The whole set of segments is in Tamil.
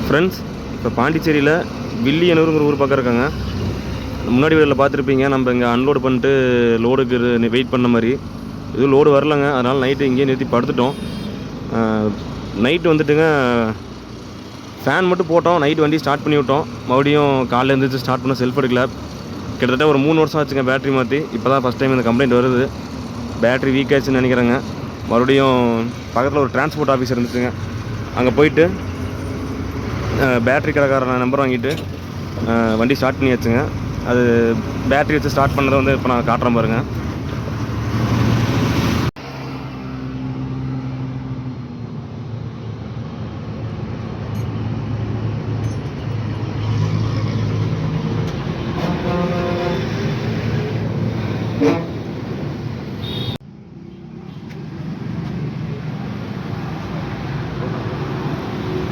ஃப்ரெண்ட்ஸ், இப்போ பாண்டிச்சேரியில் வில்லியனூருங்கிற ஊர் பக்கம் இருக்காங்க. முன்னாடி வீடியோவில் பார்த்துருப்பீங்க, நம்ம இங்கே அன்லோடு பண்ணிட்டு லோடுக்கு வெயிட் பண்ண மாதிரி. எதுவும் லோடு வரலைங்க, அதனால் நைட்டு இங்கேயே நிறுத்தி படுத்துட்டோம். நைட்டு வந்துட்டுங்க ஃபேன் மட்டும் போட்டோம், நைட்டு வண்டி ஸ்டார்ட் பண்ணி விட்டோம். மறுபடியும் காலையில் எழுந்திரிச்சு ஸ்டார்ட் பண்ண செல்ஃப் எடுக்கல. கிட்டத்தட்ட ஒரு 3 வருஷம் ஆச்சுங்க பேட்டரி மாற்றி. இப்போ தான் ஃபஸ்ட் டைம் இந்த கம்ப்ளைண்ட் வருது. பேட்டரி வீக் ஆச்சுன்னு நினைக்கிறேங்க. மறுபடியும் பக்கத்தில் ஒரு டிரான்ஸ்போர்ட் ஆஃபீஸ் இருந்துச்சுங்க, அங்கே போயிட்டு பேட்ரி கடைக்காரன் நம்பர் வாங்கிட்டு வண்டி ஸ்டார்ட் பண்ணி வச்சுங்க. அது பேட்ரி வச்சு ஸ்டார்ட் பண்ணுறதை வந்து இப்போ நான் காட்டுறேன் பாருங்கள்.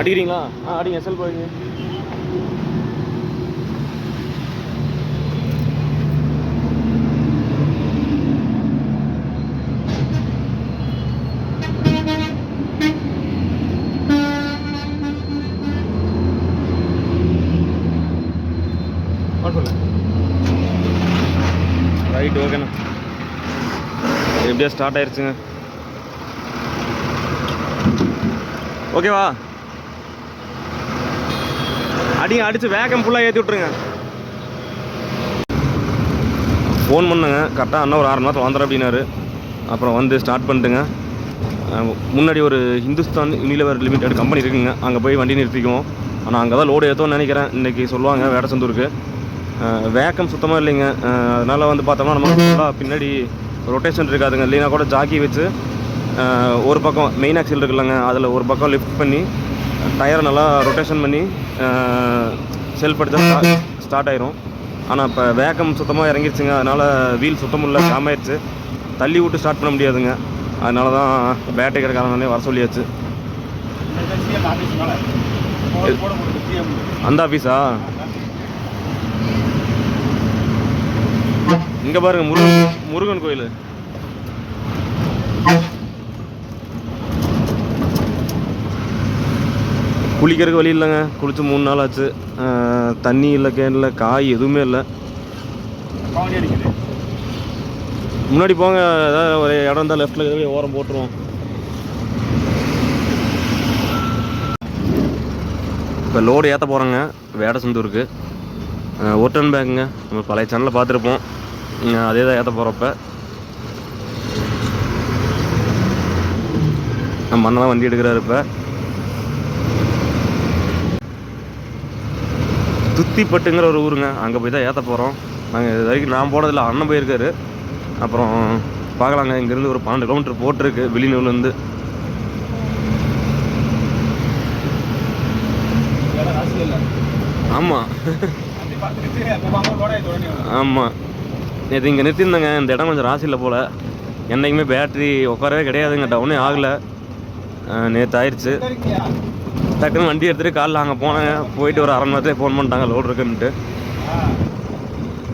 அடிக்கிறீங்களா? அடிங்க, செல் போய்ங்க. ரைட், ஓகேண்ணா. எப்படியா ஸ்டார்ட் ஆயிடுச்சுங்க. ஓகேவா? அடிச்சு வேகம் ஃபுல்லாக ஏற்றி விட்ருங்க. ஃபோன் பண்ணுங்க, கரெக்டாக இன்னும் ஒரு 6 மணி நேரத்தில் வந்துடுற அப்படின்னாரு. அப்புறம் வந்து ஸ்டார்ட் பண்ணிட்டுங்க. முன்னாடி ஒரு ஹிந்துஸ்தான் யூனிலிவர் லிமிடெட் கம்பெனி இருக்குங்க, அங்கே போய் வண்டி நிறுத்திக்குவோம். ஆனால் அங்கே தான் லோடு ஏற்றோன்னு நினைக்கிறேன். இன்றைக்கி சொல்லுவாங்க வேடசந்தூருக்கு. வேக்கம் சுத்தமாக இல்லைங்க. அதனால் வந்து பார்த்தோம்னா நமக்கு ஃபுல்லாக பின்னாடி ரொட்டேஷன் இருக்காதுங்க. இல்லைன்னா கூட ஜாக்கி வச்சு ஒரு பக்கம் மெயின் ஆக்சில் இருக்குல்லங்க, அதில் ஒரு பக்கம் லிஃப்ட் பண்ணி டயரை நல்லா ரொட்டேஷன் பண்ணி செல்ஃப் அடித்தா ஸ்டார்ட் ஆயிரும். ஆனால் இப்போ வேக்கம் சுத்தமாக இறங்கிடுச்சுங்க. அதனால் வீல் சுத்தமும் இல்லை, ஜாம் ஆயிடுச்சு. தள்ளி விட்டு ஸ்டார்ட் பண்ண முடியாதுங்க. அதனால தான் பேட்டரி கடைக்காரனே வர சொல்லியாச்சு. அந்த ஆஃபீஸா? இங்கே பாருங்க, முருகன் கோயில். குளிக்கிறதுக்கு வழி இல்லைங்க. குளிச்சு 3 நாள் ஆச்சு. தண்ணி இல்லை, கேனில் காய் எதுவுமே இல்லை. முன்னாடி போங்க, ஏதாவது ஒரு இடம் இருந்தால் லெஃப்டில் எதாவது ஓரம் போட்டுருவோம். இப்போ லோடு ஏற்ற போகிறோங்க வேடசந்தூருக்கு. ஒரு டன் பேக்குங்க. நம்ம பழைய சேனலில் பார்த்துருப்போம், அதே தான் ஏற்ற போகிறப்ப. நம்ம அண்ணன் தான் வண்டி எடுக்கிறாரு. இப்போ துத்திப்பட்டுங்கிற ஒரு ஊருங்க, அங்கே போய் தான் ஏற்ற போகிறோம். நாங்கள் இது வரைக்கும் நான் போனதில்லை, அண்ணன் போயிருக்காரு. அப்புறம் பார்க்கலாங்க. இங்கேருந்து ஒரு 12 கிலோமீட்டர் போட்டிருக்கு வில்லியனூர்லேருந்து. ஆமாம் ஆமாம், நேற்று இங்கே நிறுத்தியிருந்தேங்க. இந்த இடம் கொஞ்சம் ராசியில் போல். என்றைக்குமே பேட்ரி உட்காரவே கிடையாதுங்க, டவுனே ஆகலை. நேற்று ஆயிடுச்சு. டக்குன்னு வண்டி எடுத்துகிட்டு காலைல அங்கே போனாங்க. போயிட்டு ஒரு 1/2 மணி நேரத்துலேயே ஃபோன் பண்ணிட்டாங்க லோடு இருக்குன்ட்டு.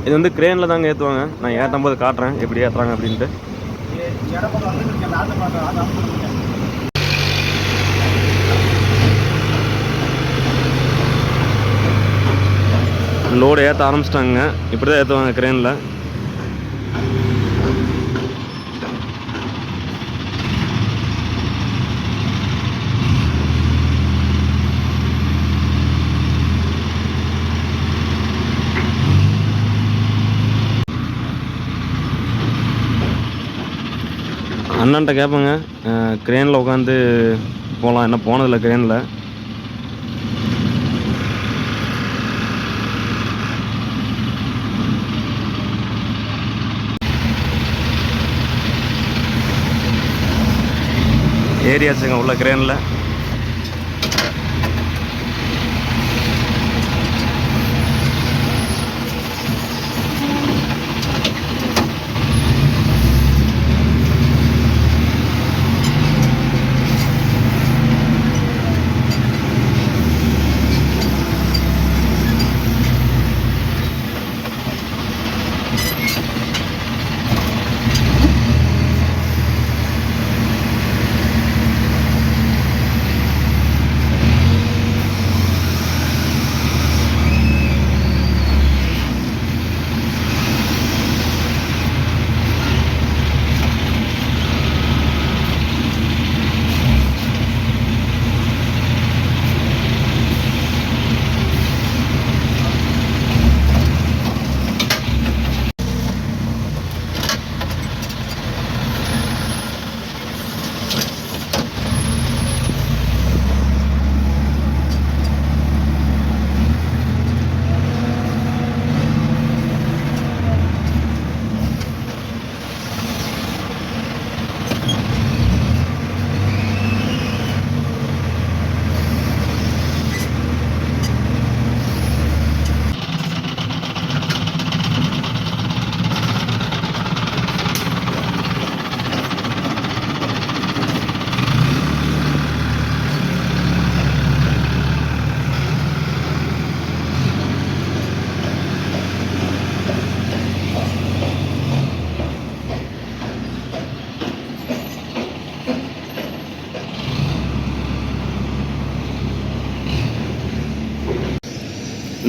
இது வந்து கிரேனில் தாங்க ஏற்றுவாங்க. நான் ஏற்றும் போது காட்டுறேன் எப்படி ஏற்றுறாங்க அப்படின்ட்டு. லோடு ஏற்ற ஆரம்பிச்சிட்டாங்க. இப்படி தான் ஏற்றுவாங்க கிரேனில். அண்ணன்ட்ட கேட்பேங்க, கிரேனில் உட்காந்து போகலாம், என்ன போனதில்லை கிரேனில். ஏரியாச்சுங்க உள்ள கிரேனில்.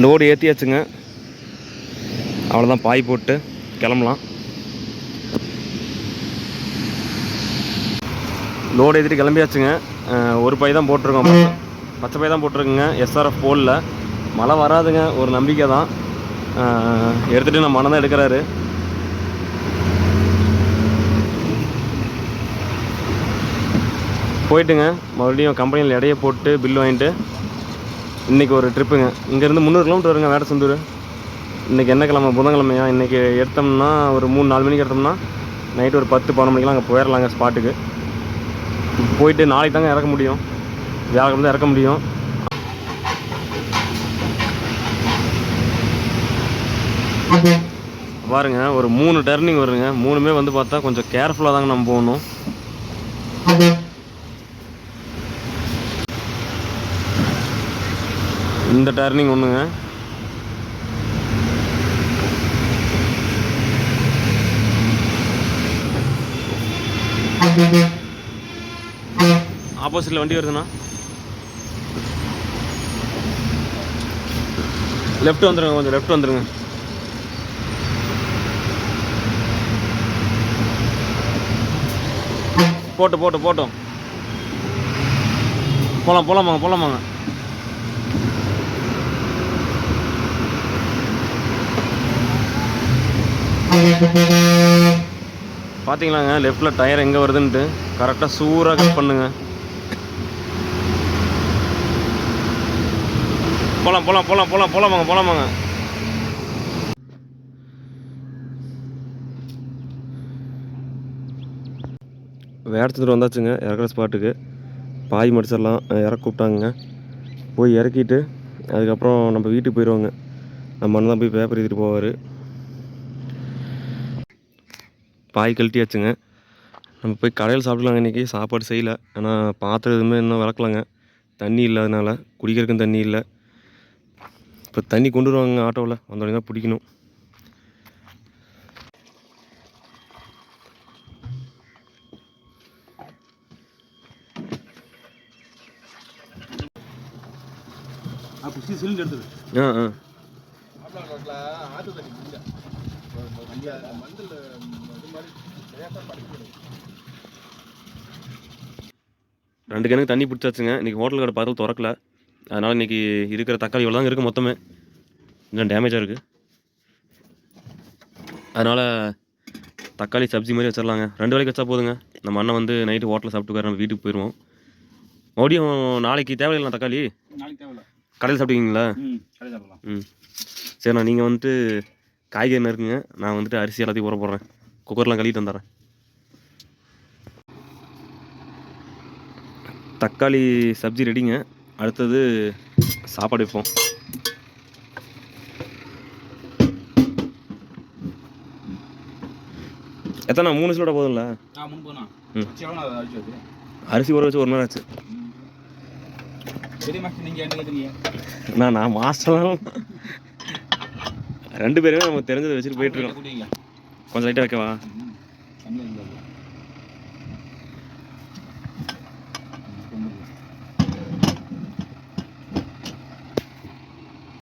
லோடு ஏற்றியாச்சுங்க. அவ்வளோதான், பாய் போட்டு கிளம்பலாம். லோடு ஏற்றிட்டு கிளம்பியாச்சுங்க. ஒரு பை தான் போட்டிருக்கோம், பச்சை பை தான் போட்டிருக்குங்க. எஸ்ஆர்எஃப் போடல. மழை வராதுங்க, ஒரு நம்பிக்கை தான். எடுத்துகிட்டு நம்ம மனம் தான் எடுக்கிறாரு. போயிட்டுங்க மறுபடியும் கம்பெனியில் எடையை போட்டு பில் வாங்கிட்டு இன்றைக்கி ஒரு ட்ரிப்புங்க. இங்கேருந்து 300 கிலோமீட்டர் வருங்க வேடசந்தூர். இன்றைக்கி என்ன கிழமை? புதன்கிழமையா? இன்றைக்கி எடுத்தோம்னா ஒரு 3-4 மணிக்கு எடுத்தோம்னா நைட்டு ஒரு 10-11 மணிக்கெலாம் அங்கே போயிடலாங்க ஸ்பாட்டுக்கு. போயிட்டு நாளைக்கு தாங்க இறக்க முடியும், வியாழக்கிழமை தான் இறக்க முடியும். பாருங்க ஒரு 3 டர்னிங் வருங்க. 3மே வந்து பார்த்தா கொஞ்சம் கேர்ஃபுல்லாக தாங்க நம்ம போகணும். இந்த டர்னிங் ஒன்றுங்க, ஆப்போசிட்டில் வண்டி வருதுண்ணா. லெஃப்ட் வந்துடுங்க, கொஞ்சம் லெஃப்ட் வந்துடுங்க. போட்டோம் போகலாமாங்க. பார்த்தீங்களாங்க லெஃப்டில் டயர் எங்கே வருதுன்ட்டு கரெக்டாக சூறாக கட் பண்ணுங்க. போகலாமாங்க. வேடச்சந்தூர் வந்தாச்சுங்க, இறக்குற ஸ்பாட்டுக்கு. பாய் மடிச்சிடலாம், இறக்க கூப்பிட்டாங்க. போய் இறக்கிட்டு அதுக்கப்புறம் நம்ம வீட்டுக்கு போயிடுவாங்க. நம்ம அண்ணன் தான் போய் பேப்பர் எழுதிட்டு போவார். பாய் கழட்டியாச்சுங்க. நம்ம போய் கடையில் சாப்பிடலாங்க. இன்றைக்கி சாப்பாடு செய்யலை, ஆனால் பாத்திரம் எதுவுமே இன்னும் விளக்கலாங்க. தண்ணி இல்லாதனால குடிக்கிறதுக்கும் தண்ணி இல்லை. இப்போ தண்ணி கொண்டு வருவாங்க ஆட்டோவில், வந்தோடனே தான் பிடிக்கணும். ரெண்டு கிணக்கு தண்ணி பிடிச்சாச்சுங்க. இன்றைக்கி ஹோட்டல் கடை பார்த்து திறக்கல, அதனால் இன்றைக்கி இருக்கிற தக்காளி இவ்வளோ தாங்க இருக்குது மொத்தமே. இன்னும் டேமேஜாக இருக்குது, அதனால் தக்காளி சப்ஜி மாதிரி வச்சிடலாங்க. 2 வேளைக்கு வச்சா போதுங்க. நம்ம அண்ணன் வந்து நைட்டு ஹோட்டலில் சாப்பிட்டுக்காரு, நம்ம வீட்டுக்கு போயிடுவோம். மறுபடியும் நாளைக்கு தேவையில்லை தக்காளி, கடையில் சாப்பிட்டீங்களா? சரிண்ணா, நீங்கள் வந்துட்டு காய்கறி இருக்குங்க, நான் வந்துட்டு அரிசி எல்லாத்தையும் ஊற போடுறேன். குக்கர்லாம் கழுவிட்டு வந்துடுறேன். தக்காளி சப்ஜி ரெடிங்க. அடுத்தது சாப்பாடு வைப்போம். எத்தனை 3 சிலோட போதும்ல? அரிசி ஊற வச்சு 1 மணி ஆச்சு. நான் மாஸ்டர்லாம் 2 பேருமே நம்ம தெரிஞ்சதை வச்சுட்டு போயிட்டுருக்கோம். கொஞ்சம் லைட்டாக வைக்கவா?